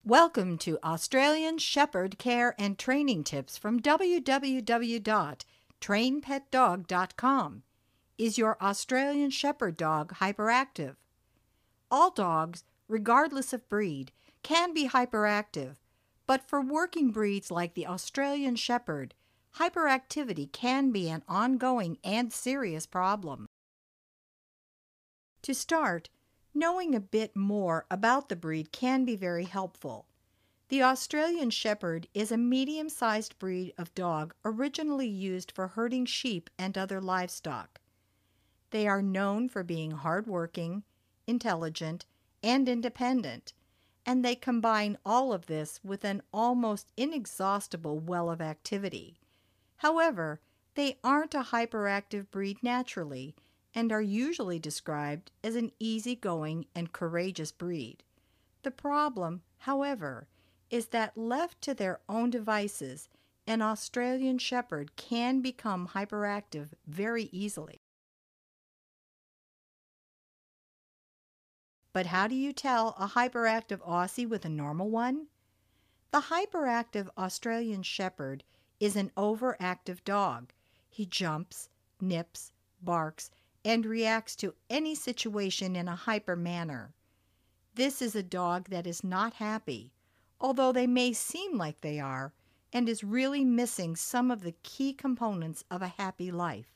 Welcome to Australian Shepherd Care and Training Tips from www.trainpetdog.com. Is your Australian Shepherd dog hyperactive? All dogs, regardless of breed, can be hyperactive, but for working breeds like the Australian Shepherd, hyperactivity can be an ongoing and serious problem. To start, knowing a bit more about the breed can be very helpful. The Australian Shepherd is a medium-sized breed of dog originally used for herding sheep and other livestock. They are known for being hardworking, intelligent, and independent, and they combine all of this with an almost inexhaustible well of activity. However, they aren't a hyperactive breed naturally, and are usually described as an easygoing and courageous breed. The problem, however, is that left to their own devices, an Australian Shepherd can become hyperactive very easily. But how do you tell a hyperactive Aussie with a normal one? The hyperactive Australian Shepherd is an overactive dog. He jumps, nips, barks, and reacts to any situation in a hyper manner. This is a dog that is not happy, although they may seem like they are, and is really missing some of the key components of a happy life.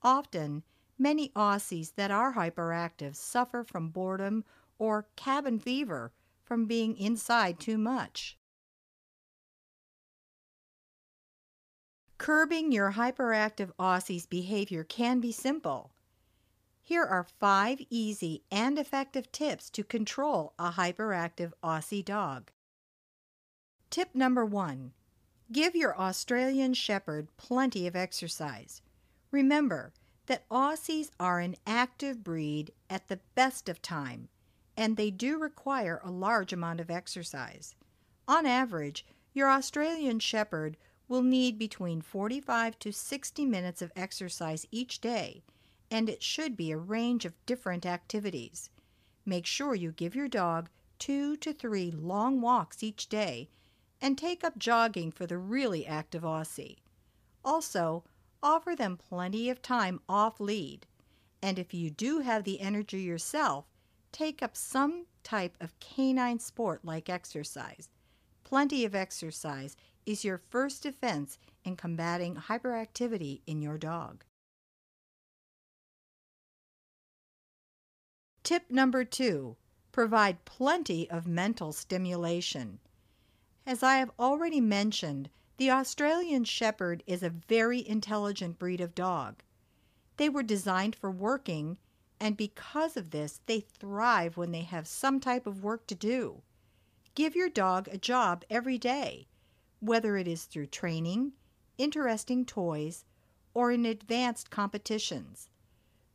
Often, many Aussies that are hyperactive suffer from boredom or cabin fever from being inside too much. Curbing your hyperactive Aussie's behavior can be simple. Here are 5 easy and effective tips to control a hyperactive Aussie dog. Tip number 1. Give your Australian Shepherd plenty of exercise. Remember that Aussies are an active breed at the best of time, and they do require a large amount of exercise. On average, your Australian Shepherd will need between 45 to 60 minutes of exercise each day, and it should be a range of different activities. Make sure you give your dog 2 to 3 long walks each day and take up jogging for the really active Aussie. Also, offer them plenty of time off lead. And if you do have the energy yourself, take up some type of canine sport like exercise. Plenty of exercise is your first defense in combating hyperactivity in your dog. Tip number 2. Provide plenty of mental stimulation. As I have already mentioned, the Australian Shepherd is a very intelligent breed of dog. They were designed for working, and because of this, they thrive when they have some type of work to do. Give your dog a job every day, whether it is through training, interesting toys, or in advanced competitions.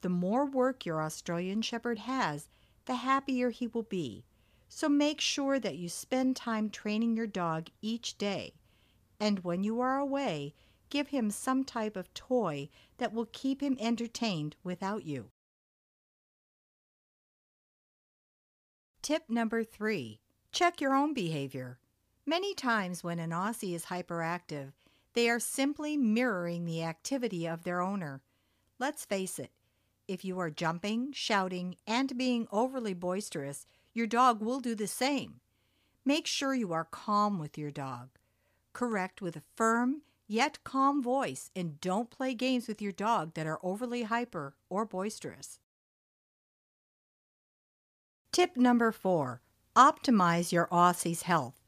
The more work your Australian Shepherd has, the happier he will be. So make sure that you spend time training your dog each day. And when you are away, give him some type of toy that will keep him entertained without you. Tip number 3. Check your own behavior. Many times when an Aussie is hyperactive, they are simply mirroring the activity of their owner. Let's face it, if you are jumping, shouting, and being overly boisterous, your dog will do the same. Make sure you are calm with your dog. Correct with a firm yet calm voice, and don't play games with your dog that are overly hyper or boisterous. Tip number 4. Optimize your Aussie's health.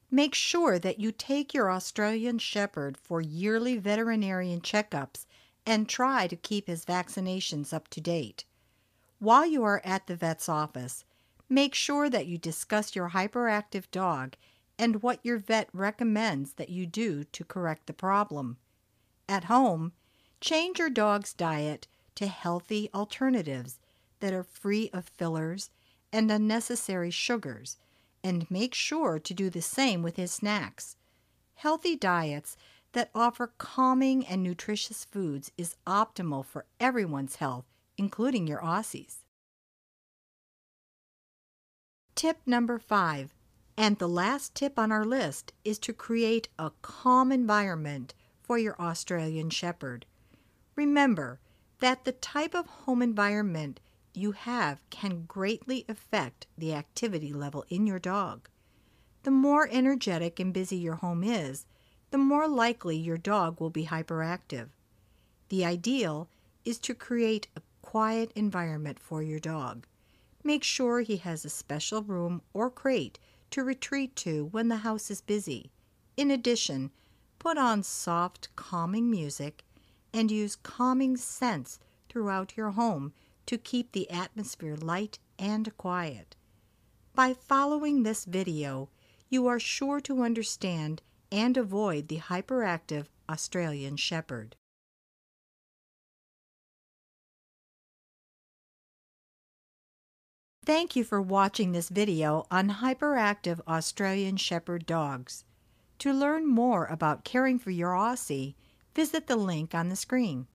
Make sure that you take your Australian Shepherd for yearly veterinarian checkups and try to keep his vaccinations up to date. While you are at the vet's office, make sure that you discuss your hyperactive dog and what your vet recommends that you do to correct the problem. At home, change your dog's diet to healthy alternatives that are free of fillers and unnecessary sugars, and make sure to do the same with his snacks. Healthy diets that offer calming and nutritious foods is optimal for everyone's health, including your Aussies. Tip number 5. And the last tip on our list is to create a calm environment for your Australian Shepherd. Remember that the type of home environment you have can greatly affect the activity level in your dog. The more energetic and busy your home is, the more likely your dog will be hyperactive. The ideal is to create a quiet environment for your dog. Make sure he has a special room or crate to retreat to when the house is busy. In addition, put on soft, calming music and use calming scents throughout your home to keep the atmosphere light and quiet. By following this video, you are sure to understand and avoid the hyperactive Australian Shepherd. Thank you for watching this video on hyperactive Australian Shepherd dogs. To learn more about caring for your Aussie, visit the link on the screen.